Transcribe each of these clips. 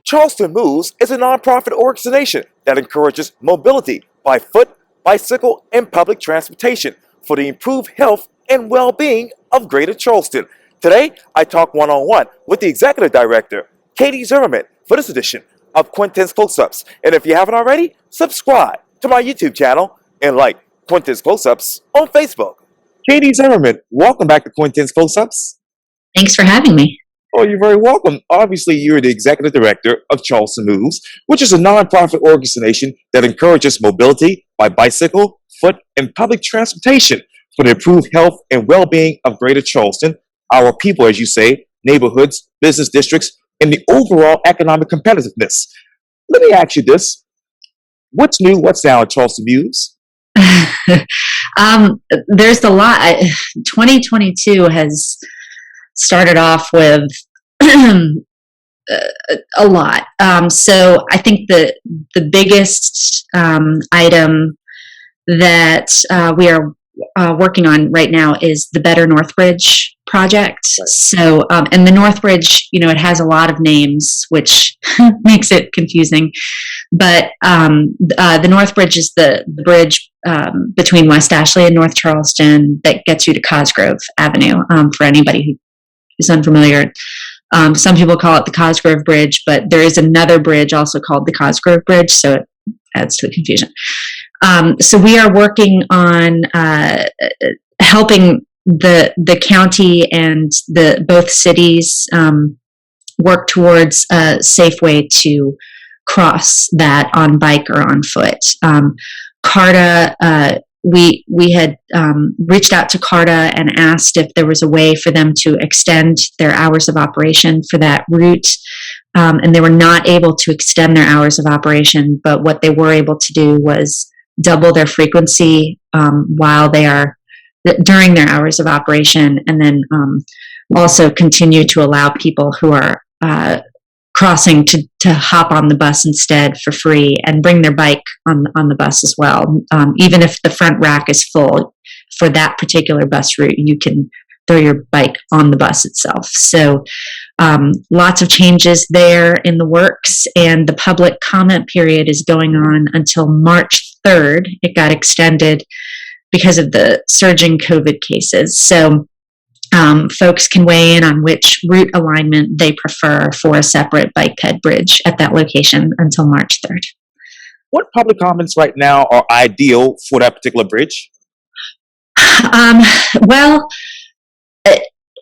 Charleston Moves is a nonprofit organization that encourages mobility by foot, bicycle, and public transportation for the improved health and well-being of Greater Charleston. Today, I talk one-on-one with the Executive Director, Katie Zimmerman, for this edition of Quintin's Close-Ups. And if you haven't already, subscribe to my YouTube channel and like Quintin's Close-Ups on Facebook. Katie Zimmerman, welcome back to Quintin's Close-Ups. Thanks for having me. Oh, you're very welcome. Obviously, you're the Executive Director of Charleston Moves, which is a nonprofit organization that encourages mobility by bicycle, foot, and public transportation for the improved health and well-being of Greater Charleston, our people, as you say, neighborhoods, business districts, and the overall economic competitiveness. Let me ask you this. What's new? What's down at Charleston Moves? There's a lot. 2022 has started off with a lot. So I think the biggest item that we are working on right now is the Better Northbridge project. Right. So, and the Northbridge, it has a lot of names, which makes it confusing. But the Northbridge is the bridge between West Ashland and North Charleston that gets you to Cosgrove Avenue. For anybody who is unfamiliar, some people call it the Cosgrove Bridge, but there is another bridge also called the Cosgrove Bridge, so it adds to the confusion. So we are working on helping the county and both cities work towards a safe way to cross that on bike or on foot. CARTA, we had reached out to CARTA and asked if there was a way for them to extend their hours of operation for that route. And they were not able to extend their hours of operation, but what they were able to do was double their frequency while they are during their hours of operation, and then also continue to allow people who are crossing to hop on the bus instead for free and bring their bike on the bus as well. Even if the front rack is full for that particular bus route, you can throw your bike on the bus itself. So lots of changes there in the works, and the public comment period is going on until March 3rd. It got extended because of the surging COVID cases. So folks can weigh in on which route alignment they prefer for a separate bike ped bridge at that location until March 3rd. What public comments right now are ideal for that particular bridge? Well,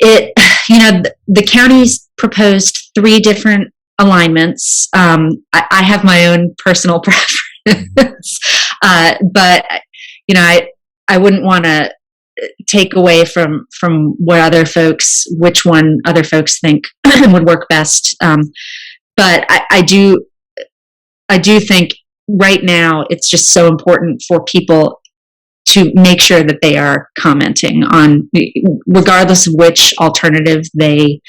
the county's proposed 3 different alignments. I have my own personal preference, but I wouldn't want to take away from what which one other folks think would work best. But I do think right now it's just so important for people to make sure that they are commenting on, regardless of which alternative they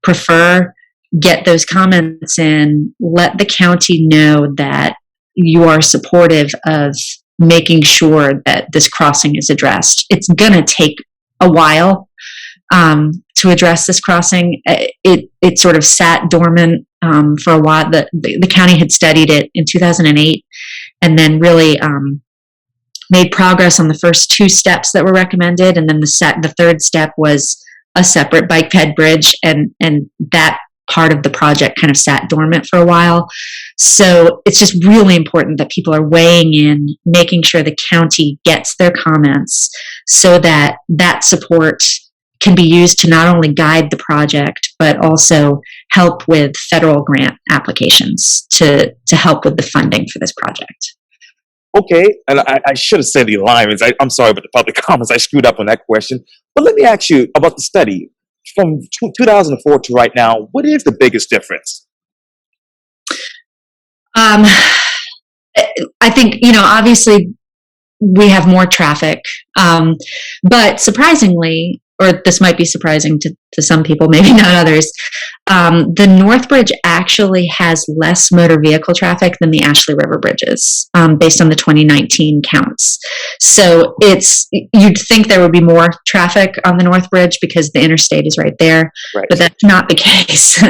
prefer, get those comments in, let the county know that you are supportive of making sure that this crossing is addressed. It's going to take a while to address this crossing. It sort of sat dormant for a while. The county had studied it in 2008 and then really made progress on the first 2 steps that were recommended, and then the third step was a separate bike ped bridge, and that part of the project kind of sat dormant for a while. So it's just really important that people are weighing in, making sure the county gets their comments so that that support can be used to not only guide the project, but also help with federal grant applications to help with the funding for this project. Okay, and I should have said the alignments. I'm sorry about the public comments. I screwed up on that question. But let me ask you about the study. From 2004 to right now, what is the biggest difference? I think, obviously we have more traffic, but surprisingly, or this might be surprising to some people, maybe not others. The North Bridge actually has less motor vehicle traffic than the Ashley River bridges, based on the 2019 counts. So you'd think there would be more traffic on the North Bridge because the interstate is right there, Right. but that's not the case.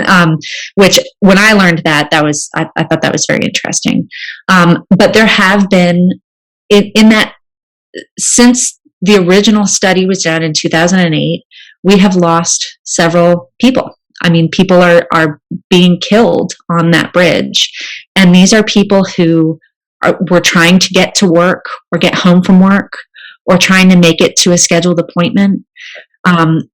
Which, when I learned that, I thought that was very interesting. But there have been in that, since the original study was done in 2008, we have lost several people. I mean, people are being killed on that bridge. And these are people who were trying to get to work or get home from work or trying to make it to a scheduled appointment.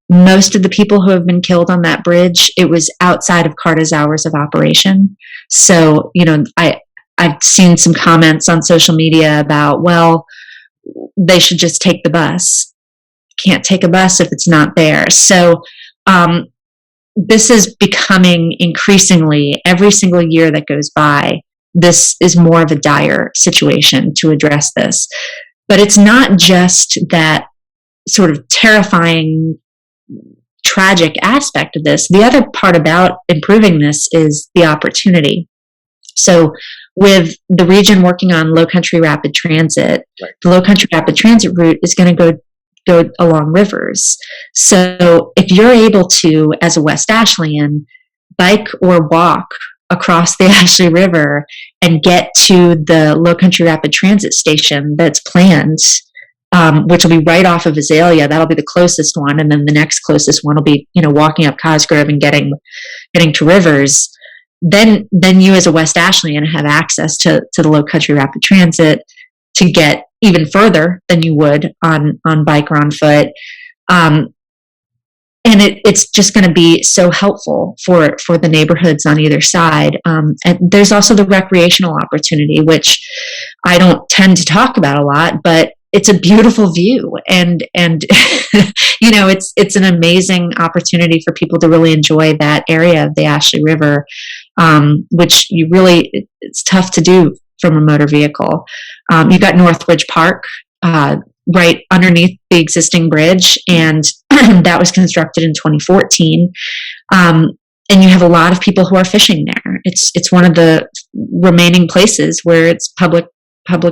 Most of the people who have been killed on that bridge, it was outside of CARTA's hours of operation. So, I've seen some comments on social media about, well, they should just take the bus. Can't take a bus if it's not there. So this is becoming increasingly, every single year that goes by, this is more of a dire situation to address this. But it's not just that sort of terrifying, tragic aspect of this. The other part about improving this is the opportunity. So with the region working on low country rapid transit, right, the low country rapid transit route is going to go along rivers. So if you're able to, as a West Ashleyan, bike or walk across the Ashley River and get to the low country rapid transit station that's planned, which will be right off of Azalea, that'll be the closest one, and then the next closest one will be, walking up Cosgrove and getting to Rivers. Then you as a West Ashleyan have access to the low country rapid transit to get even further than you would on bike or on foot. And it's just going to be so helpful for the neighborhoods on either side. And there's also the recreational opportunity, which I don't tend to talk about a lot, but it's a beautiful view, and it's an amazing opportunity for people to really enjoy that area of the Ashley River, which it's tough to do from a motor vehicle. You've got Northbridge Park right underneath the existing bridge, and that was constructed in 2014. And you have a lot of people who are fishing there. It's one of the remaining places where it's public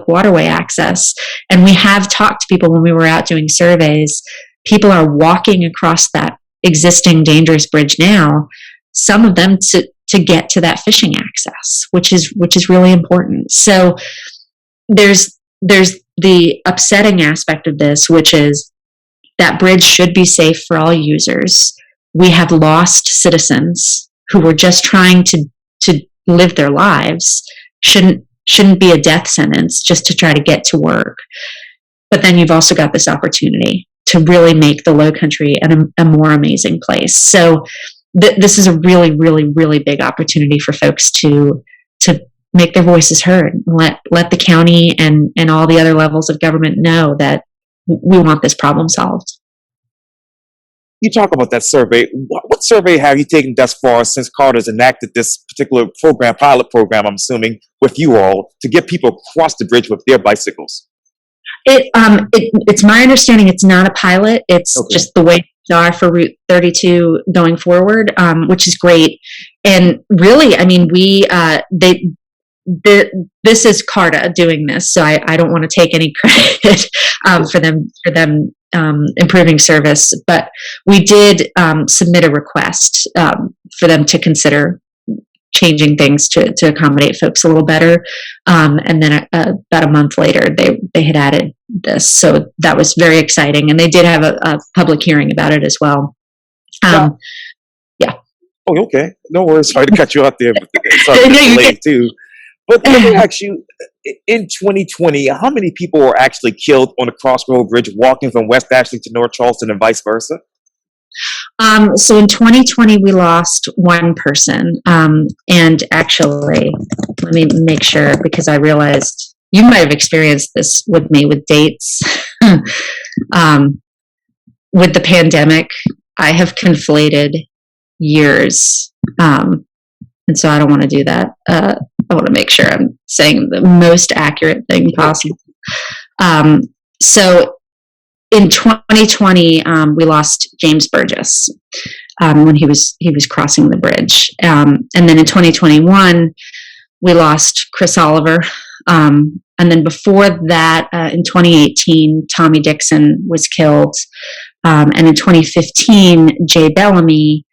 waterway access. And we have talked to people when we were out doing surveys. People are walking across that existing dangerous bridge now, some of them to get to that fishing access, which is really important. So there's the upsetting aspect of this, which is that bridge should be safe for all users. We have lost citizens who were just trying to live their lives. Shouldn't be a death sentence just to try to get to work. But then you've also got this opportunity to really make the Low Country a more amazing place. So this is a really, really, really big opportunity for folks to make their voices heard. Let the county and all the other levels of government know that we want this problem solved. You talk about that survey. What survey have you taken thus far since Carter's enacted this particular program, pilot program, I'm assuming, with you all to get people across the bridge with their bicycles? It's my understanding it's not a pilot. It's just the way things are for Route 32 going forward, which is great. And really, I mean, this is CARTA doing this, so I don't want to take any credit for them improving service, but we did submit a request for them to consider changing things to accommodate folks a little better, and then about a month later they had added this, so that was very exciting, and they did have a public hearing about it as well. Yeah. Oh, okay, no worries. Sorry to cut you out there, but late too. But let me ask you, in 2020, how many people were actually killed on the Crossroad Bridge walking from West Ashland to North Charleston and vice versa? So in 2020, we lost one person. And actually, let me make sure, because I realized you might have experienced this with me with dates. With the pandemic, I have conflated years. And so I don't want to do that. I want to make sure I'm saying the most accurate thing possible. So in 2020, we lost James Burgess when he was crossing the bridge, and then in 2021 we lost Chris Oliver, and then before that, in 2018, Tommy Dixon was killed, and in 2015, Jay Bellamy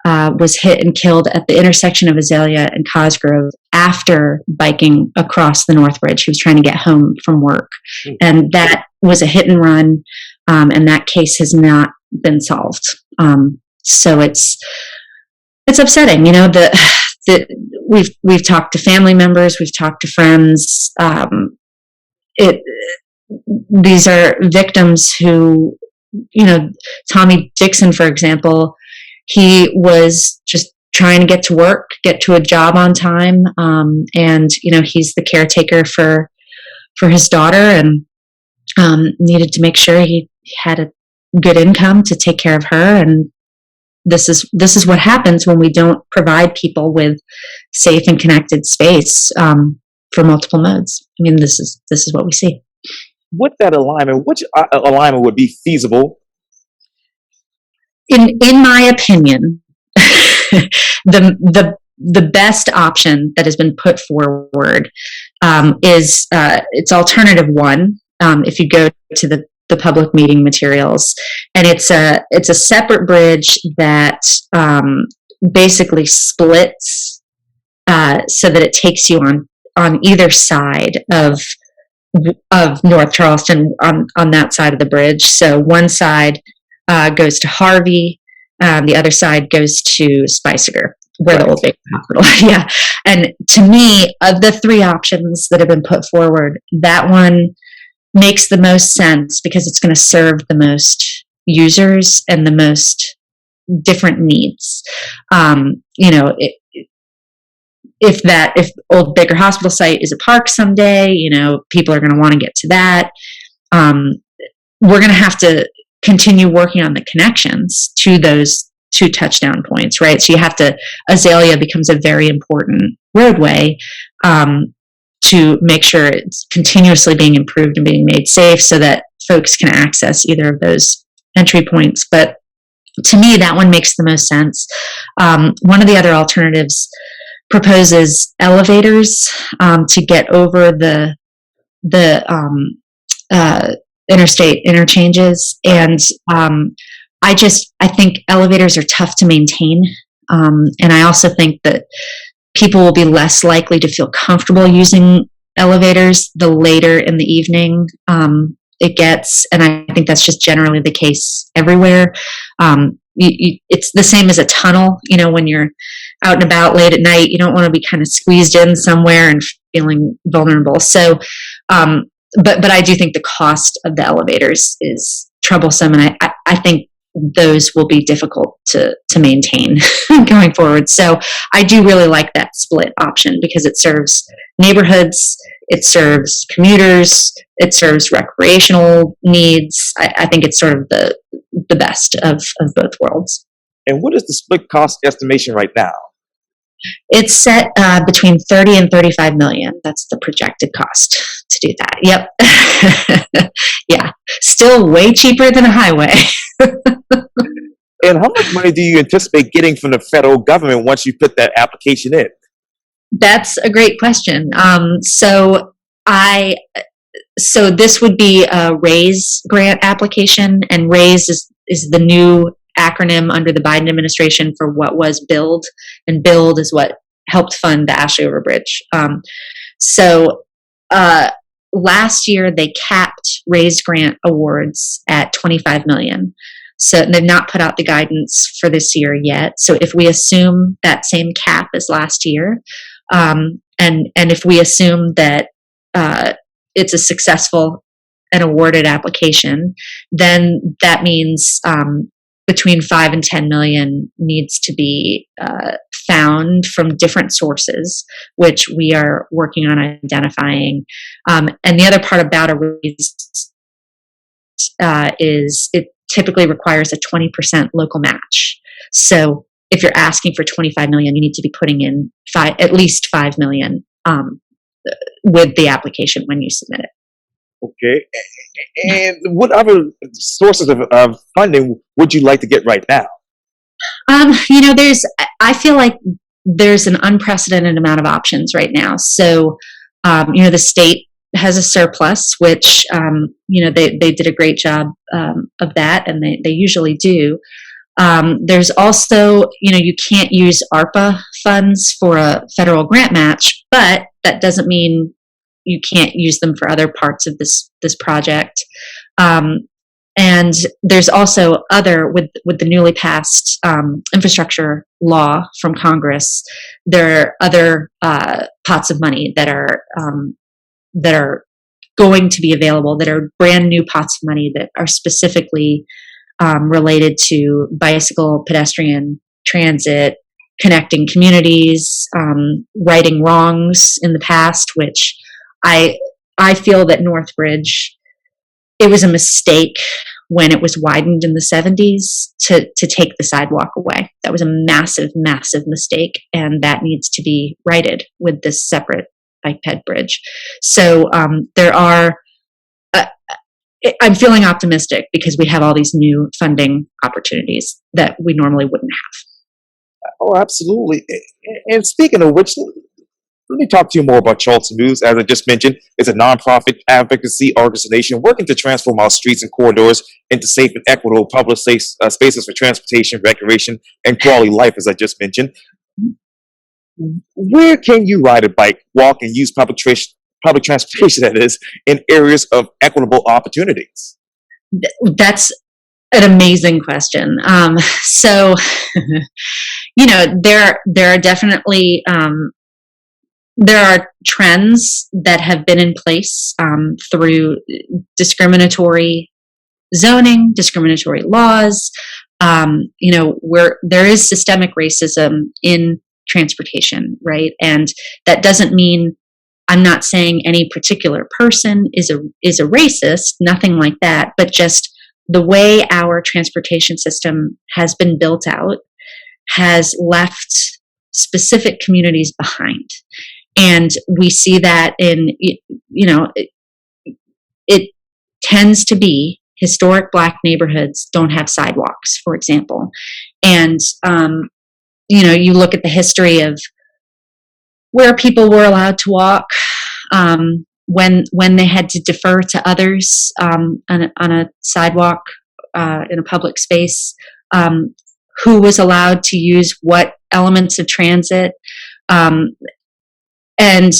was hit and killed at the intersection of Azalea and Cosgrove after biking across the North Bridge. He was trying to get home from work, and that was a hit and run, and that case has not been solved. So it's upsetting, that we've talked to family members, we've talked to friends. These are victims who, Tommy Dixon, for example, he was just trying to get to work, get to a job on time, and he's the caretaker for his daughter, and needed to make sure he had a good income to take care of her. And this is what happens when we don't provide people with safe and connected space for multiple modes. I mean, this is what we see. With that alignment, which alignment would be feasible? In my opinion, the best option that has been put forward is it's alternative one. If you go to the public meeting materials, and it's a separate bridge that basically splits so that it takes you on either side of North Charleston on that side of the bridge. So one side goes to Harvey, the other side goes to Spicer, where the old Baker Hospital. Yeah. And to me, of the three options that have been put forward, that one makes the most sense because it's going to serve the most users and the most different needs. If old Baker Hospital site is a park someday, people are going to want to get to that. We're going to have to continue working on the connections to those two touchdown points, right? So Azalea becomes a very important roadway to make sure it's continuously being improved and being made safe so that folks can access either of those entry points. But to me, that one makes the most sense. One of the other alternatives proposes elevators to get over the interstate interchanges, and I think elevators are tough to maintain, and I also think that people will be less likely to feel comfortable using elevators the later in the evening it gets, and I think that's just generally the case everywhere. It's the same as a tunnel. When you're out and about late at night, you don't want to be kind of squeezed in somewhere and feeling vulnerable. So, but I do think the cost of the elevators is troublesome, and I think those will be difficult to maintain going forward. So I do really like that split option because it serves neighborhoods, it serves commuters, it serves recreational needs. I think it's sort of the best of both worlds. And what is the split cost estimation right now? It's set between 30 and 35 million. That's the projected cost to do that. Yep. Yeah. Still way cheaper than a highway. And how much money do you anticipate getting from the federal government once you put that application in? That's a great question. So this would be a RAISE grant application, and RAISE is the new acronym under the Biden administration for what was BUILD, and BUILD is what helped fund the Ashley River Bridge. Last year they capped RAISE grant awards at 25 million. So they've not put out the guidance for this year yet. So if we assume that same cap as last year, and if we assume that it's a successful and awarded application, then that means between 5 and 10 million needs to be found from different sources, which we are working on identifying. And the other part about a RAISE is it typically requires a 20% local match. So if you're asking for 25 million, you need to be putting in at least 5 million with the application when you submit it. Okay. And what other sources of funding would you like to get right now? I feel like there's an unprecedented amount of options right now. So, the state has a surplus, which, they did a great job of that, and they usually do. There's also, you can't use ARPA funds for a federal grant match, but that doesn't mean you can't use them for other parts of this project. And there's also with the newly passed infrastructure law from Congress, there are other pots of money that are going to be available, that are brand new pots of money that are specifically related to bicycle, pedestrian, transit, connecting communities, righting wrongs in the past, which I feel that Northbridge, it was a mistake when it was widened in the 70s to take the sidewalk away. That was a massive, massive mistake, and that needs to be righted with this separate bike ped bridge. So I'm feeling optimistic because we have all these new funding opportunities that we normally wouldn't have. Oh, absolutely. And speaking of which, let me talk to you more about Charleston Moves. As I just mentioned, it's a nonprofit advocacy organization working to transform our streets and corridors into safe and equitable public spaces for transportation, recreation, and quality life, as I just mentioned. Where can you ride a bike, walk, and use public transportation, that is, in areas of equitable opportunities? That's an amazing question. So, there are definitely there are trends that have been in place through discriminatory zoning, discriminatory laws. Where there is systemic racism in transportation, right? And that doesn't mean, I'm not saying any particular person is a racist, nothing like that, but just the way our transportation system has been built out has left specific communities behind. And we see that it tends to be historic Black neighborhoods don't have sidewalks, for example. And, you look at the history of where people were allowed to walk when they had to defer to others on a sidewalk in a public space, who was allowed to use what elements of transit. And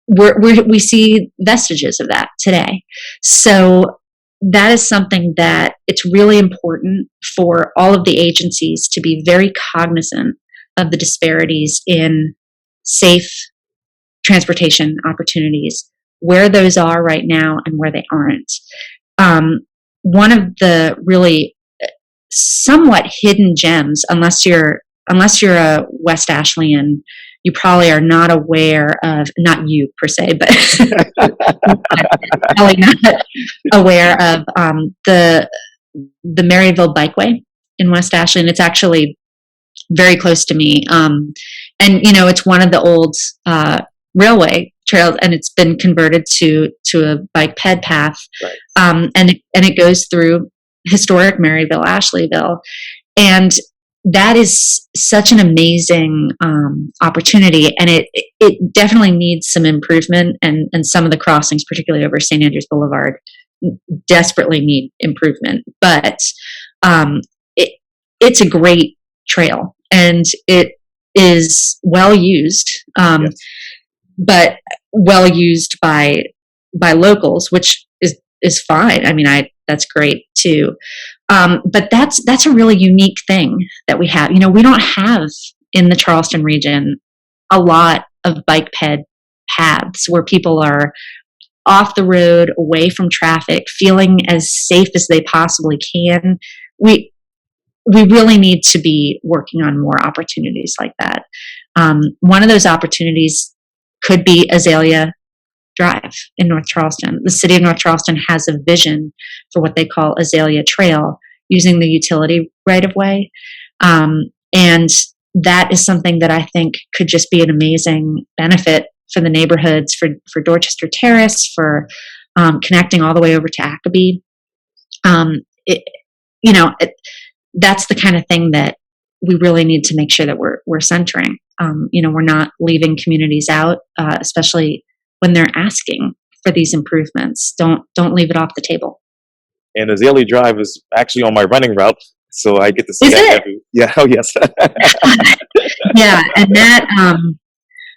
we see vestiges of that today. So that is something that it's really important for all of the agencies to be very cognizant of the disparities in safe transportation opportunities, where those are right now and where they aren't. One of the really somewhat hidden gems, unless you're a West Ashleyan, you probably are not aware of, not you per se, but probably not aware of the Maryville Bikeway in West Ashland. It's actually very close to me. And it's one of the old railway trails, and it's been converted to a bike ped path. Right. And it goes through historic Maryville, Ashleyville. And that is such an amazing opportunity, and it definitely needs some improvement, and some of the crossings, particularly over St. Andrews Boulevard, desperately need improvement. But it's a great trail, and it is well used, yes, but well used by locals, which is fine. I mean, that's great too. But that's a really unique thing that we have. We don't have in the Charleston region a lot of bike ped paths where people are off the road, away from traffic, feeling as safe as they possibly can. We really need to be working on more opportunities like that. One of those opportunities could be Azalea Drive in North Charleston. The city of North Charleston has a vision for what they call Azalea Trail, using the utility right-of-way. And that is something that I think could just be an amazing benefit for the neighborhoods, for Dorchester Terrace, for connecting all the way over to Accoby. It, that's the kind of thing that we really need to make sure that we're centering. We're not leaving communities out, especially when they're asking for these improvements. Don't leave it off the table. And Azalea Drive is actually on my running route, so I get to see Is that. it? Yeah, oh yes. Yeah, and that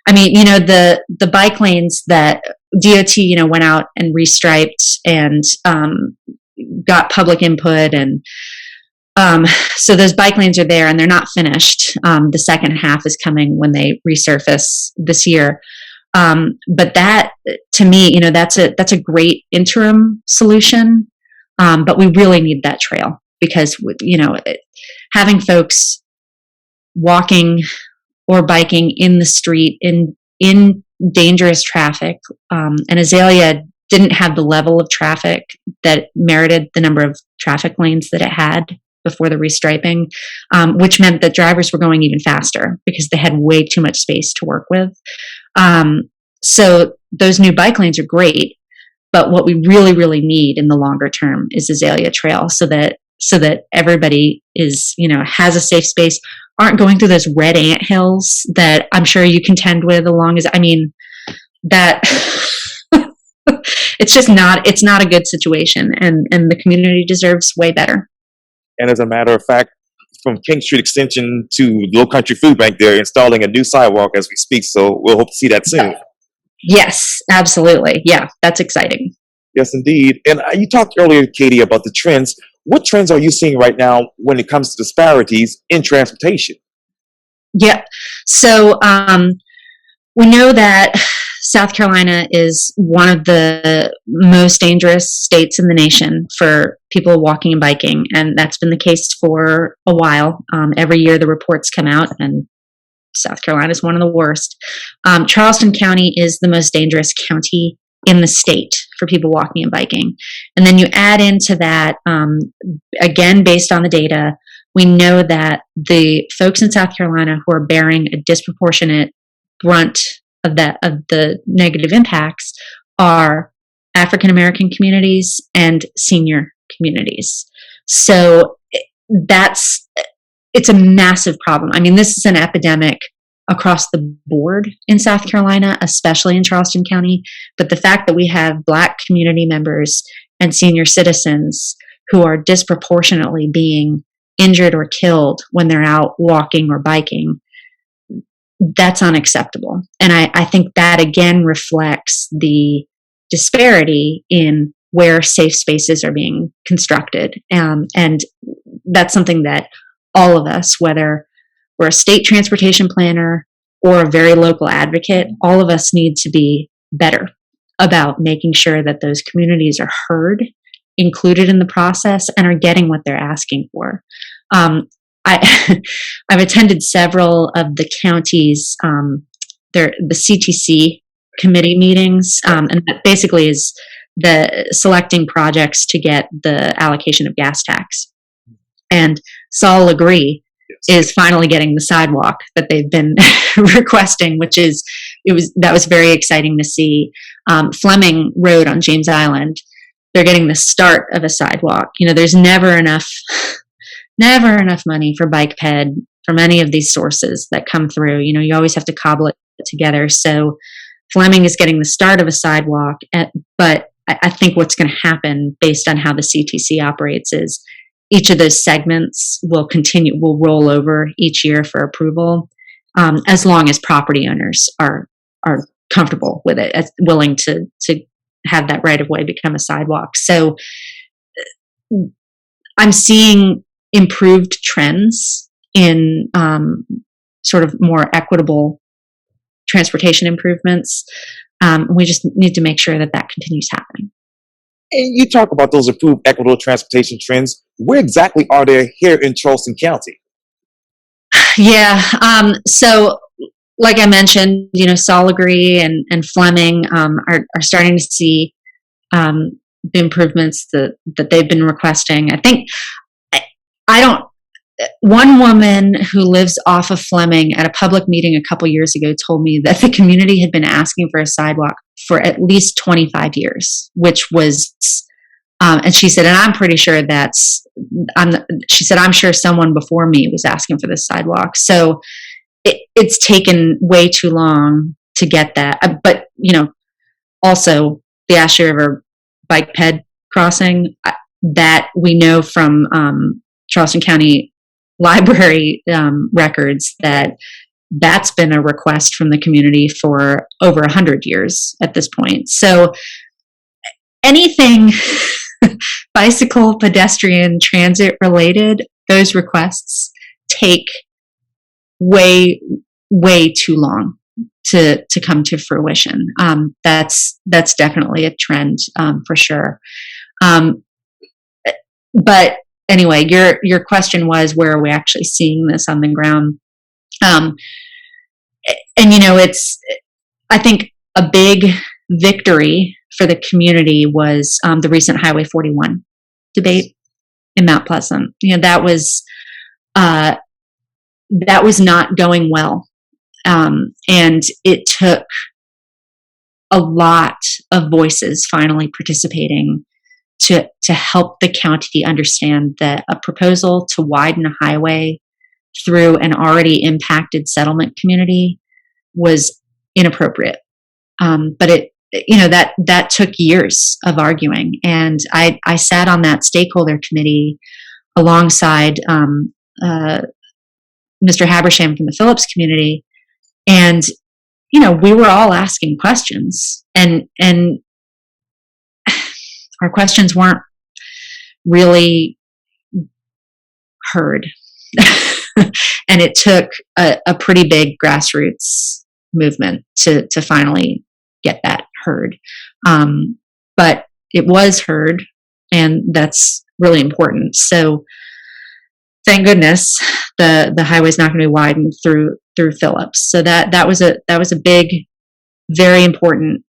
the bike lanes that DOT went out and restriped and got public input, and so those bike lanes are there and they're not finished. The second half is coming when they resurface this year. But that, to me, that's a great interim solution. But we really need that trail because, having folks walking or biking in the street in dangerous traffic, and Azalea didn't have the level of traffic that merited the number of traffic lanes that it had before the restriping, which meant that drivers were going even faster because they had way too much space to work with. So those new bike lanes are great, but what we really, really need in the longer term is Azalea Trail so that everybody is, has a safe space, aren't going through those red ant hills that I'm sure you contend with that it's not a good situation, and the community deserves way better. And as a matter of fact, from King Street Extension to Low Country Food Bank, they're installing a new sidewalk as we speak. So we'll hope to see that soon. Yes, absolutely. Yeah, that's exciting. Yes, indeed. And you talked earlier, Katie, about the trends. What trends are you seeing right now when it comes to disparities in transportation? Yeah. So we know that South Carolina is one of the most dangerous states in the nation for people walking and biking, and that's been the case for a while. Every year the reports come out, and South Carolina is one of the worst. Charleston County is the most dangerous county in the state for people walking and biking. And then you add into that, again, based on the data, we know that the folks in South Carolina who are bearing a disproportionate brunt of the negative impacts are African American communities and senior communities. So it's a massive problem. I mean, this is an epidemic across the board in South Carolina, especially in Charleston County. But the fact that we have Black community members and senior citizens who are disproportionately being injured or killed when they're out walking or biking, that's unacceptable. And I think that again reflects the disparity in where safe spaces are being constructed. And that's something that all of us, whether we're a state transportation planner or a very local advocate, all of us need to be better about making sure that those communities are heard, included in the process, and are getting what they're asking for. I've attended several of the counties, the CTC committee meetings, and that basically is the selecting projects to get the allocation of gas tax. And Saul Legree is finally getting the sidewalk that they've been requesting, that was very exciting to see. Fleming Road on James Island, they're getting the start of a sidewalk. There's never enough money for bike ped from any of these sources that come through. You always have to cobble it together. So Fleming is getting the start of a sidewalk, but I think what's going to happen based on how the CTC operates is each of those segments will roll over each year for approval, as long as property owners are comfortable with it, willing to have that right of way become a sidewalk. So I'm seeing improved trends in sort of more equitable transportation improvements. We just need to make sure that continues happening. And you talk about those improved equitable transportation trends. Where exactly are they here in Charleston County? Yeah. So like I mentioned, Saul Legree and Fleming are starting to see the improvements that they've been requesting. I think one woman who lives off of Fleming at a public meeting a couple years ago told me that the community had been asking for a sidewalk for at least 25 years, which was, and she said, and I'm pretty sure she said, I'm sure someone before me was asking for this sidewalk. So it's taken way too long to get that. But, also the Ashland River bike ped crossing, that we know from Charleston County Library records that's been a request from the community for over 100 years at this point. So anything bicycle, pedestrian, transit related, those requests take way too long to come to fruition. That's definitely a trend for sure. But anyway, your question was, where are we actually seeing this on the ground? And it's, I think a big victory for the community was the recent Highway 41 debate in Mount Pleasant. That was not going well. And it took a lot of voices finally participating to help the county understand that a proposal to widen a highway through an already impacted settlement community was inappropriate. But that took years of arguing. And I sat on that stakeholder committee alongside Mr. Habersham from the Phillips community. And, we were all asking questions, and our questions weren't really heard. And it took a pretty big grassroots movement to finally get that heard. But it was heard, and that's really important. So thank goodness the highway's not going to be widened through Phillips. So that was a big, very important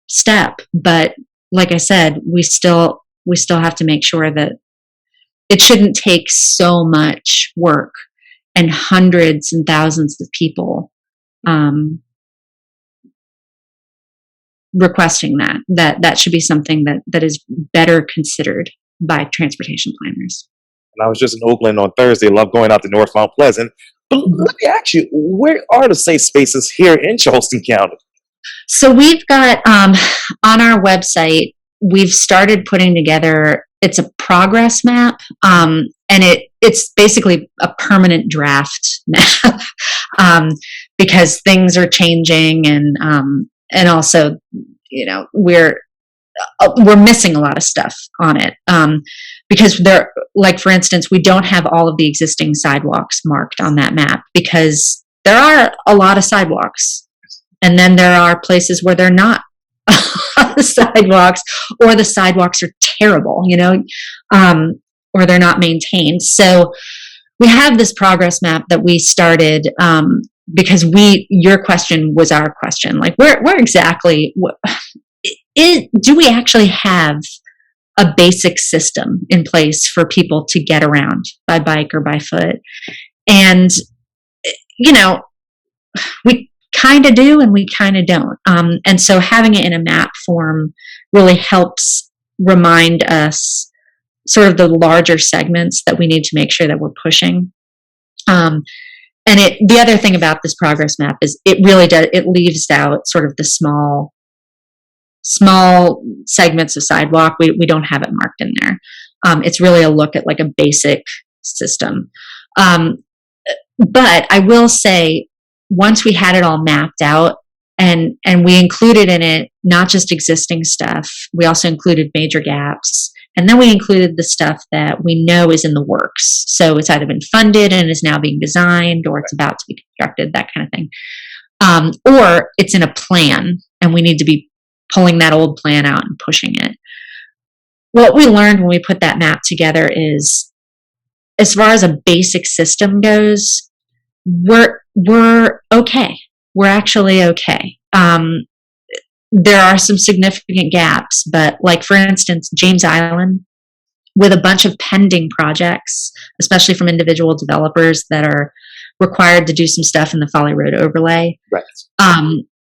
step. But like I said, we still have to make sure that it shouldn't take so much work and hundreds and thousands of people requesting that should be something that is better considered by transportation planners. And I was just in Oakland on Thursday. Love going out to North Mount Pleasant. But let me ask you, where are the safe spaces here in Charleston County? So we've got on our website, we've started putting together, it's a progress map, and it's basically a permanent draft map because things are changing, and also we're missing a lot of stuff on it because like for instance, we don't have all of the existing sidewalks marked on that map because there are a lot of sidewalks, and then there are places where they're not sidewalks, or the sidewalks are terrible, or they're not maintained. So we have this progress map that we started because your question was our question, like where exactly do we actually have a basic system in place for people to get around by bike or by foot? And we kind of do and we kind of don't. And so having it in a map form really helps remind us sort of the larger segments that we need to make sure that we're pushing. And the other thing about this progress map is it leaves out sort of the small segments of sidewalk. We don't have it marked in there. It's really a look at like a basic system. But I will say, once we had it all mapped out and we included in it not just existing stuff, we also included major gaps, and then we included the stuff that we know is in the works. So it's either been funded and is now being designed, or it's about to be constructed, that kind of thing. Or it's in a plan and we need to be pulling that old plan out and pushing it. What we learned when we put that map together is, as far as a basic system goes, we're okay. We're actually okay. There are some significant gaps, but like for instance, James Island with a bunch of pending projects, especially from individual developers that are required to do some stuff in the Folly Road overlay. Right.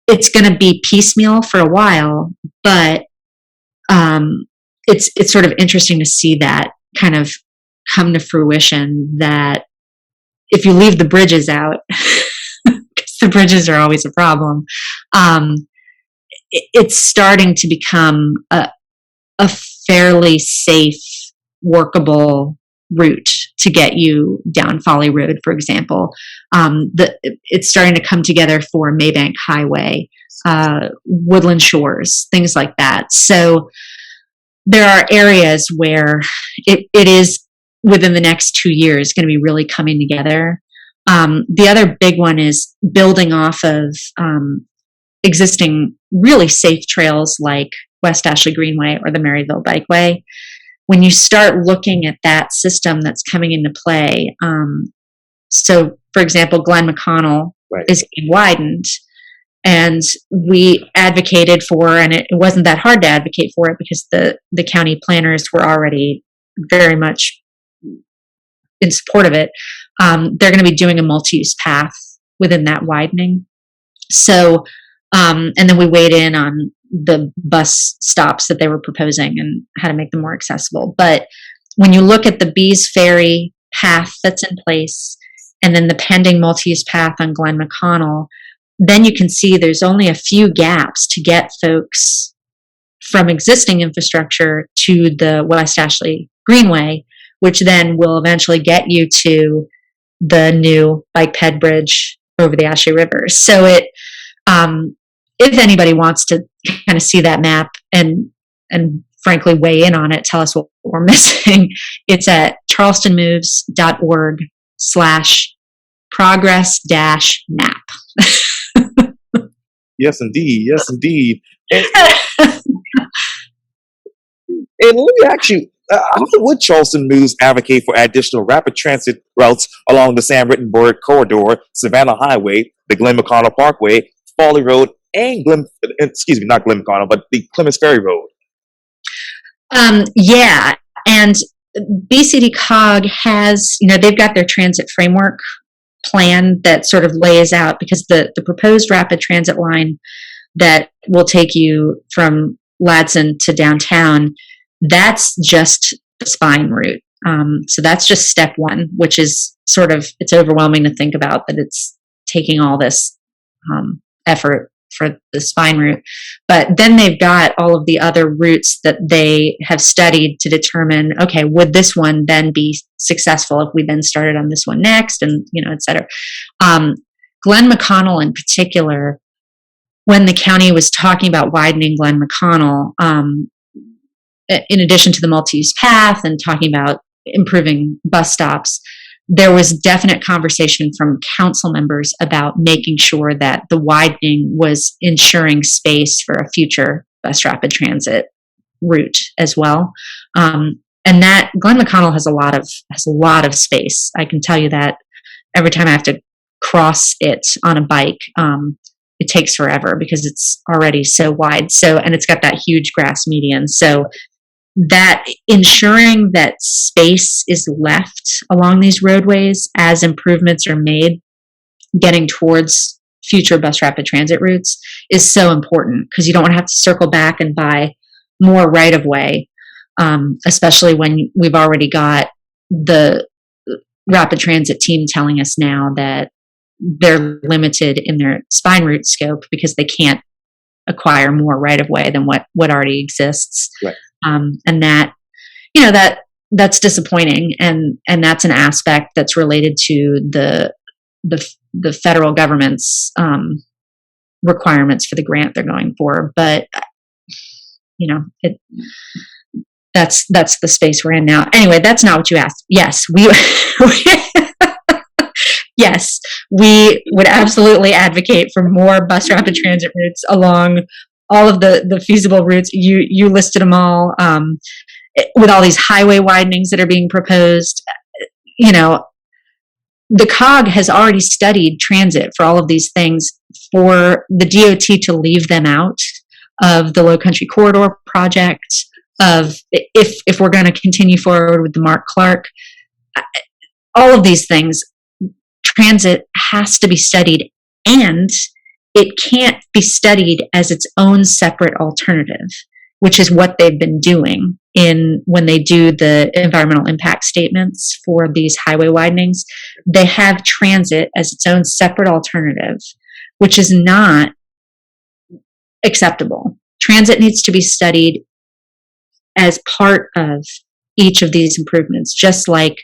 It's going to be piecemeal for a while, but it's sort of interesting to see that kind of come to fruition, that if you leave the bridges out, because the bridges are always a problem, it's starting to become a fairly safe, workable route to get you down Folly Road, for example. It's starting to come together for Maybank Highway, Woodland Shores, things like that. So there are areas where it is within the next 2 years going to be really coming together. The other big one is building off of existing really safe trails like West Ashley Greenway or the Maryville Bikeway. When you start looking at that system that's coming into play, so for example, Glen McConnell is getting widened, and we advocated for, and it wasn't that hard to advocate for it because the county planners were already very much in support of it. They're going to be doing a multi-use path within that widening. So, and then we weighed in on the bus stops that they were proposing and how to make them more accessible. But when you look at the Bees Ferry path that's in place, and then the pending multi-use path on Glen McConnell, then you can see there's only a few gaps to get folks from existing infrastructure to the West Ashley Greenway, which then will eventually get you to the new bike ped bridge over the Ashley River. So if anybody wants to kind of see that map and frankly weigh in on it, tell us what we're missing, it's at charlestonmoves.org/progress-map. Yes, indeed. Yes, indeed. And let me ask you, how would Charleston Moves advocate for additional rapid transit routes along the Sam Rittenburg corridor, Savannah Highway, the Glen McConnell Parkway, Folly Road, and not Glen McConnell, but the Clements Ferry Road? Yeah, and BCD COG has, they've got their transit framework plan that sort of lays out, because the proposed rapid transit line that will take you from Ladson to downtown, that's just the spine route. So that's just step one, which is sort of, it's overwhelming to think about that it's taking all this effort for the spine route. But then they've got all of the other routes that they have studied to determine, okay, would this one then be successful if we then started on this one next, and, et cetera. Glen McConnell in particular, when the county was talking about widening Glen McConnell, in addition to the multi-use path and talking about improving bus stops, there was definite conversation from council members about making sure that the widening was ensuring space for a future bus rapid transit route as well. And that Glen McConnell has a lot of space. I can tell you that every time I have to cross it on a bike, it takes forever because it's already so wide. And it's got that huge grass median. So that ensuring that space is left along these roadways as improvements are made, getting towards future bus rapid transit routes, is so important, because you don't want to have to circle back and buy more right of way, especially when we've already got the rapid transit team telling us now that they're limited in their spine route scope because they can't acquire more right of way than what already exists. Right. And that, that's disappointing. And that's an aspect that's related to the federal government's, requirements for the grant they're going for. But, that's the space we're in now. Anyway, that's not what you asked. Yes, yes, we would absolutely advocate for more bus rapid transit routes along all of the feasible routes. You listed them all, with all these highway widenings that are being proposed. The COG has already studied transit for all of these things. For the DOT to leave them out of the Low Country Corridor project of if we're going to continue forward with the Mark Clark, all of these things, transit has to be studied, and it can't be studied as its own separate alternative, which is what they've been doing when they do the environmental impact statements for these highway widenings. They have transit as its own separate alternative, which is not acceptable. Transit needs to be studied as part of each of these improvements, just like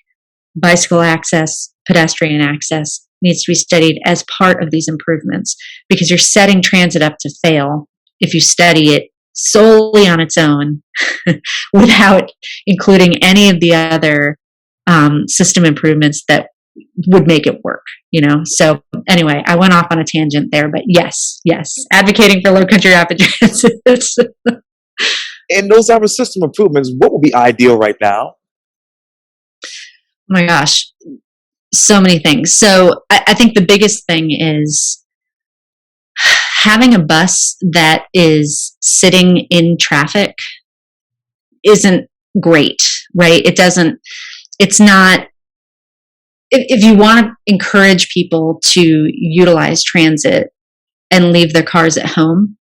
bicycle access, pedestrian access needs to be studied as part of these improvements, because you're setting transit up to fail if you study it solely on its own without including any of the other system improvements that would make it work, So anyway, I went off on a tangent there, but yes, advocating for low country rapid transit. And those other system improvements, what would be ideal right now? Oh my gosh, so many things. So I think the biggest thing is having a bus that is sitting in traffic isn't great, right? It's not, if you want to encourage people to utilize transit and leave their cars at home,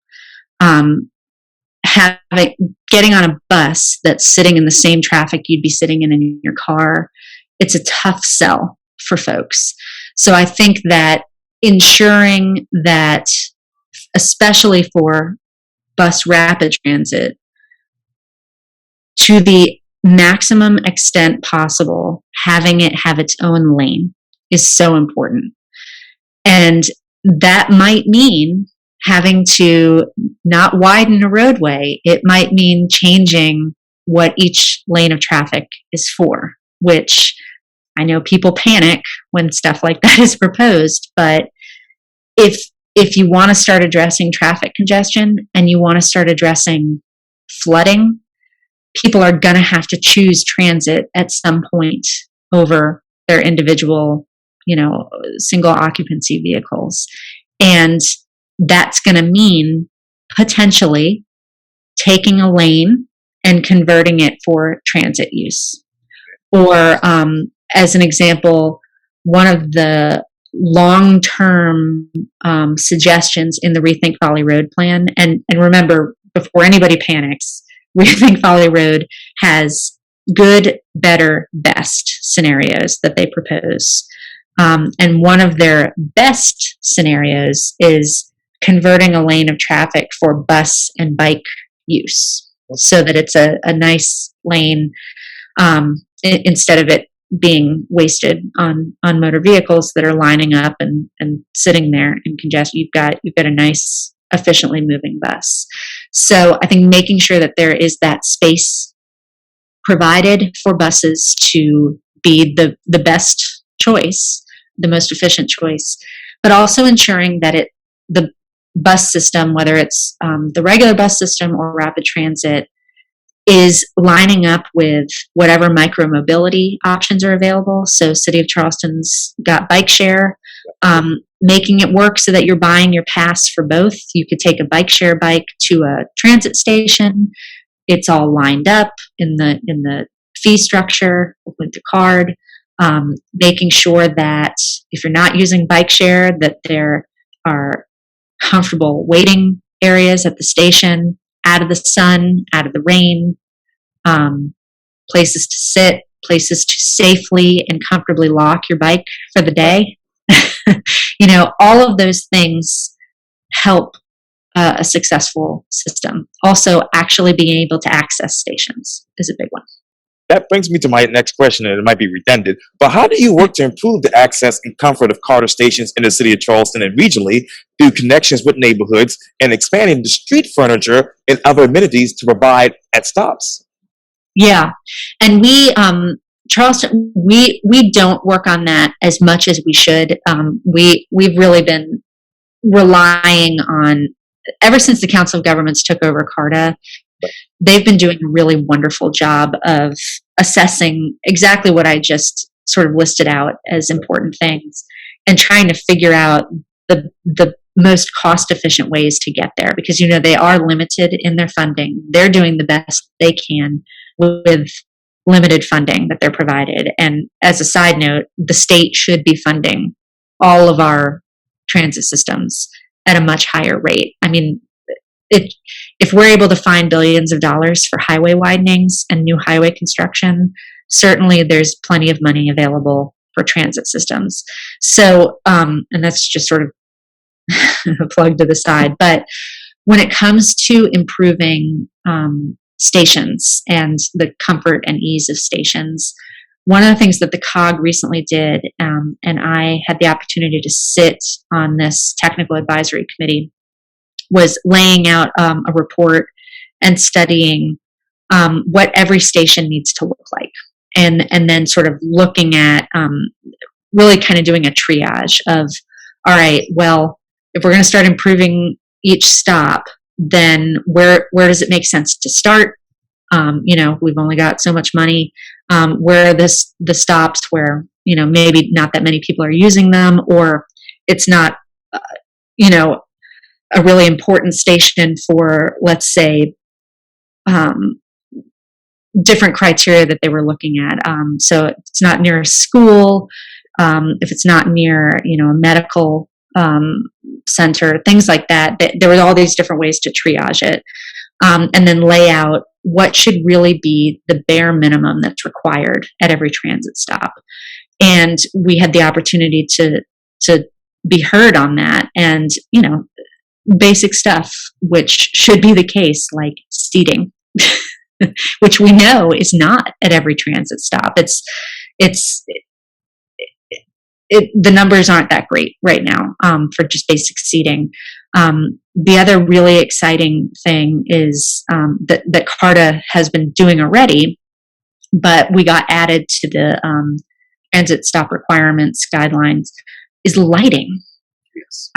getting on a bus that's sitting in the same traffic you'd be sitting in your car, it's a tough sell for folks. So I think that ensuring that, especially for bus rapid transit, to the maximum extent possible, having it have its own lane is so important. And that might mean having to not widen a roadway. It might mean changing what each lane of traffic is for, which I know people panic when stuff like that is proposed, but if you want to start addressing traffic congestion and you want to start addressing flooding, people are going to have to choose transit at some point over their individual, single occupancy vehicles. And that's going to mean potentially taking a lane and converting it for transit use. Or, as an example, one of the long-term suggestions in the Rethink Valley Road plan, and remember, before anybody panics, Rethink Valley Road has good, better, best scenarios that they propose. And one of their best scenarios is converting a lane of traffic for bus and bike use, so that it's a nice lane instead of it being wasted on motor vehicles that are lining up and sitting there in congestion. You've got a nice, efficiently moving bus. So I think making sure that there is that space provided for buses to be the best choice, the most efficient choice, but also ensuring that the bus system, whether it's the regular bus system or rapid transit, is lining up with whatever micro-mobility options are available. So City of Charleston's got bike share, making it work so that you're buying your pass for both. You could take a bike share bike to a transit station. It's all lined up in the fee structure with the card, making sure that if you're not using bike share, that there are comfortable waiting areas at the station, out of the sun, out of the rain, places to sit, places to safely and comfortably lock your bike for the day. All of those things help a successful system. Also, actually being able to access stations is a big one. That brings me to my next question, and it might be redundant, but how do you work to improve the access and comfort of Carter stations in the city of Charleston and regionally through connections with neighborhoods and expanding the street furniture and other amenities to provide at stops? Yeah, and we, Charleston, we don't work on that as much as we should. We've really been relying on, ever since the Council of Governments took over CARTA, they've been doing a really wonderful job of assessing exactly what I just sort of listed out as important things and trying to figure out the most cost efficient ways to get there, because, they are limited in their funding. They're doing the best they can with limited funding that they're provided. And as a side note, the state should be funding all of our transit systems at a much higher rate. I mean, if we're able to find billions of dollars for highway widenings and new highway construction, certainly there's plenty of money available for transit systems. So, and that's just sort of a plug to the side. But when it comes to improving stations and the comfort and ease of stations, one of the things that the COG recently did, and I had the opportunity to sit on this technical advisory committee, was laying out a report and studying what every station needs to look like, and then sort of looking at really kind of doing a triage of, all right, well, if we're going to start improving each stop, then where does it make sense to start? We've only got so much money. Where are the stops where, maybe not that many people are using them, or it's not, a really important station for, let's say, different criteria that they were looking at. So if it's not near a school, if it's not near, a medical center, things like that. There were all these different ways to triage it, and then lay out what should really be the bare minimum that's required at every transit stop. And we had the opportunity to be heard on that, and basic stuff, which should be the case, like seating, which we know is not at every transit stop. The numbers aren't that great right now for just basic seating. The other really exciting thing is that CARTA has been doing already, but we got added to the transit stop requirements guidelines, is lighting. Yes.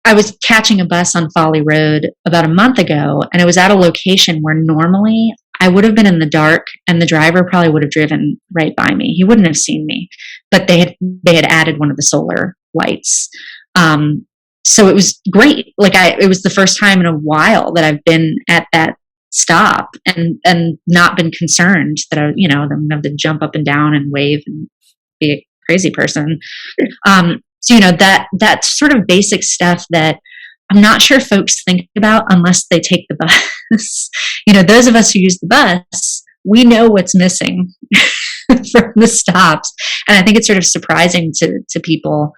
I was catching a bus on Folly Road about a month ago, and I was at a location where normally I would have been in the dark, and the driver probably would have driven right by me. He wouldn't have seen me, but they had added one of the solar lights. So it was great. It was the first time in a while that I've been at that stop and not been concerned that I'm going to have to jump up and down and wave and be a crazy person. So, that's sort of basic stuff that I'm not sure folks think about unless they take the bus. Those of us who use the bus, we know what's missing from the stops. And I think it's sort of surprising to people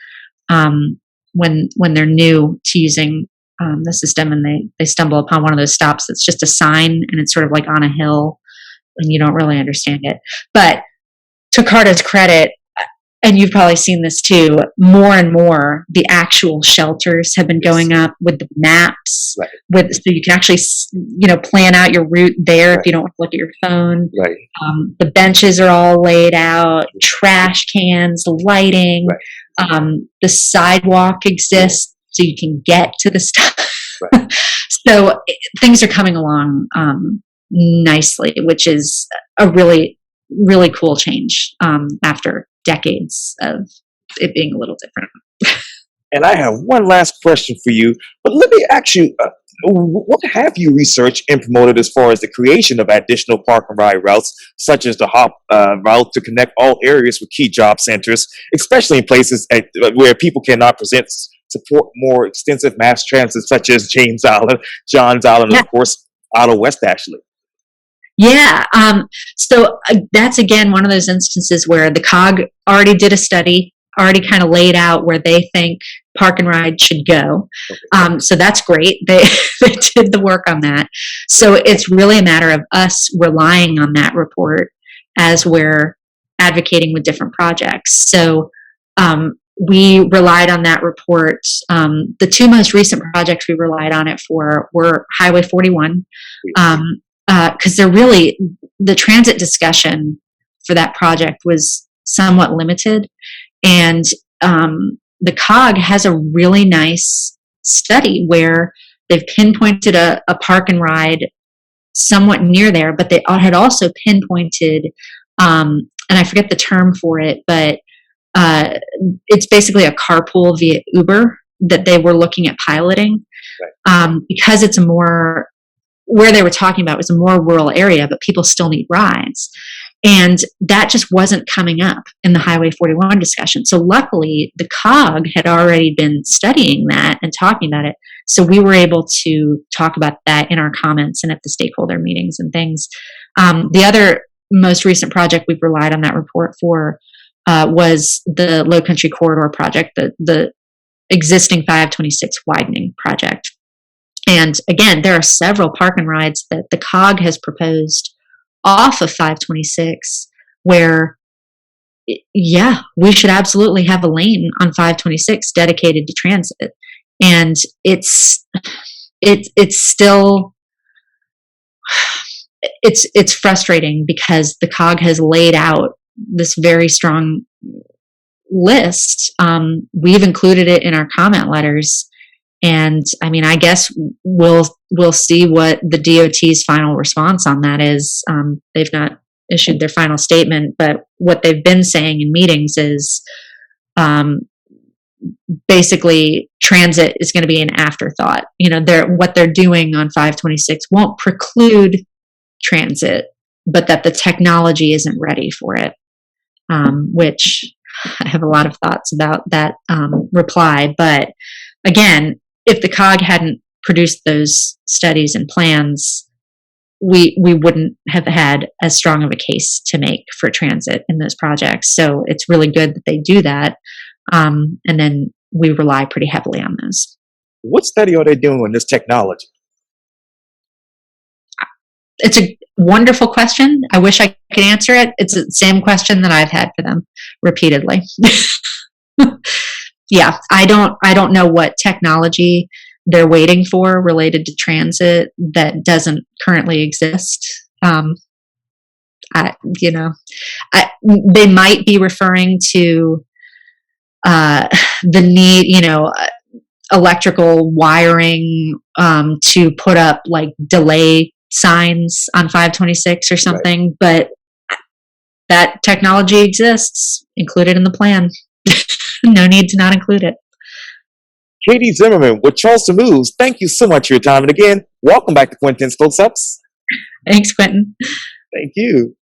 when they're new to using the system, and they stumble upon one of those stops that's just a sign and it's sort of like on a hill and you don't really understand it. But to CARTA's credit, and you've probably seen this too, more and more the actual shelters have been going up with the maps, right. So you can actually plan out your route there, right. If you don't want to look at your phone. Right. The benches are all laid out, trash cans, lighting. Right. The sidewalk exists, so you can get to the stuff. Right. So things are coming along nicely, which is a really, really cool change after decades of it being a little different. And I have one last question for you, but let me ask you, what have you researched and promoted as far as the creation of additional park and ride routes, such as the HOP route to connect all areas with key job centers, especially in places where people cannot support more extensive mass transit, such as James Island, Johns Island, and of course, out of West Ashland? Yeah. So that's, again, one of those instances where the COG already did a study, already kind of laid out where they think park and ride should go. So that's great. They did the work on that. So it's really a matter of us relying on that report as we're advocating with different projects. So we relied on that report. The two most recent projects we relied on it for were Highway 41, because the transit discussion for that project was somewhat limited. And the COG has a really nice study where they've pinpointed a park and ride somewhat near there, but they had also pinpointed, and I forget the term for it, but uh, it's basically a carpool via Uber that they were looking at piloting, because it's a more, where they were talking about was a more rural area, but people still need rides. And that just wasn't coming up in the Highway 41 discussion. So luckily, the COG had already been studying that and talking about it. So we were able to talk about that in our comments and at the stakeholder meetings and things. The other most recent project we've relied on that report for was the Low Country Corridor project, the existing 526 widening project. And again, there are several park and rides that the COG has proposed off of 526 where, yeah, we should absolutely have a lane on 526 dedicated to transit. And it's still, it's frustrating because the COG has laid out this very strong list. We've included it in our comment letters. And I mean, I guess we'll see what the DOT's final response on that is. They've not issued their final statement, but what they've been saying in meetings is basically transit is going to be an afterthought. You know, what they're doing on 526 won't preclude transit, but that the technology isn't ready for it, which I have a lot of thoughts about that reply. But again, if the COG hadn't produced those studies and plans, we wouldn't have had as strong of a case to make for transit in those projects. So it's really good that they do that. And then we rely pretty heavily on those. What study are they doing on this technology? It's a wonderful question. I wish I could answer it. It's the same question that I've had for them repeatedly. Yeah, I don't know what technology they're waiting for related to transit that doesn't currently exist. They might be referring to the need, electrical wiring to put up like delay signs on 526 or something, but that technology exists, included in the plan. No need to not include it. Katie Zimmerman with Charleston Moves, thank you so much for your time. And again, welcome back to Quintin's Close-Ups. Thanks, Quintin. Thank you.